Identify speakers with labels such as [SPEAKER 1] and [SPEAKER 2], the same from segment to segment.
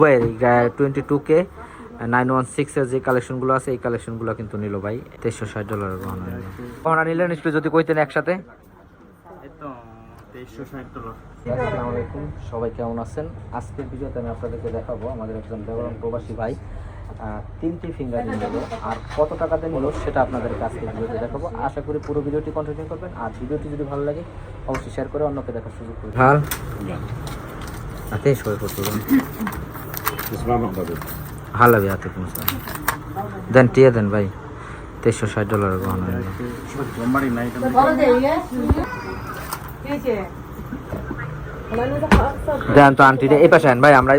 [SPEAKER 1] 22K 916 এর যে কালেকশনগুলো আছে এই কালেকশনগুলো কিন্তু নিল ভাই $2360 গহনা নিল। গহনা নিলেন একটু যদি কইতেন একসাথে। আসসালামু আলাইকুম, সবাই কেমন আছেন? আজকের ভিডিওতে আমি আপনাদেরকে দেখাবো আমাদের একজন লেবানন প্রবাসী ভাই 3টি ফিঙ্গার নিল আর কত টাকাতে নিল সেটা আপনাদেরকে আজকের ভিডিওতে দেখাবো। আশা করি পুরো ভিডিওটি কন্টিনিউ করবেন আর ভিডিওটি যদি ভালো লাগে অবশ্যই শেয়ার করে অন্যকে দেখার সুযোগ করবেন। ভাল আতে সবাই করতেন ভালো হবে হাতে পৌঁছা দেন টিয়ে দেন ভাই $2360 গহনা নিল। দেন তো আন্টি এই পাশে আন ভাই আমরা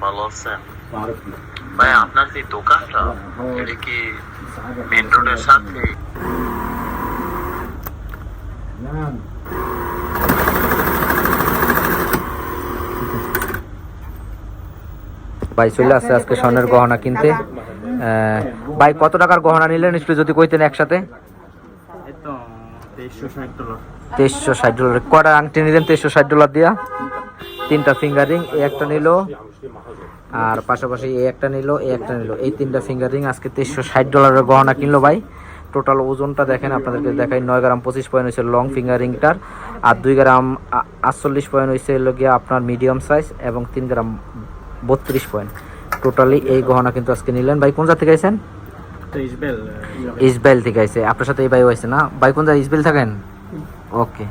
[SPEAKER 2] ভালো আছেন ভাই? আপনার যে দোকানটা এটা কি মেন রোডের সাথে?
[SPEAKER 1] ভাই চলে আসছে আজকে স্বর্ণের গহনা কিনতে। ভাই কত টাকার গহনা নিলেন একটু যদি কইতেন একসাথে। $2360 কটা আংটি নিলেন $2360 দিয়া? 3টা ফিঙ্গারিং, এই একটা নিল আর পাশাপাশি এই একটা নিল, এই একটা নিল, এই 3টা ফিঙ্গারিং আজকে $2360 গহনা কিনলো ভাই। টোটাল ওজনটা দেখেন আপনাদেরকে দেখাই, 9 গ্রাম 25 পয়েন্ট হয়েছে লং ফিঙ্গারিংটার আর 2 গ্রাম 48 পয়েন্ট হয়েছে গিয়ে আপনার মিডিয়াম সাইজ এবং 3 গ্রাম 32 পয়েন্ট। টোটালি এই গহনা কিন্তু আজকে নিলেন। ভাই কোন জায়গা থেকে আইছেন? ইসবেল থেকে আইছে। আপনার সাথে এই ভাই হয়েছে না? ভাই কোন জায়গায় ইসবেল থাকেন? ওকে,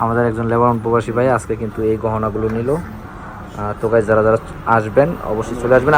[SPEAKER 1] আমাদের একজন লেবানন প্রবাসী ভাই আজকে কিন্তু এই গহনাগুলো নিল। তো গাইস যারা যারা আসবেন অবশ্যই চলে আসবেন।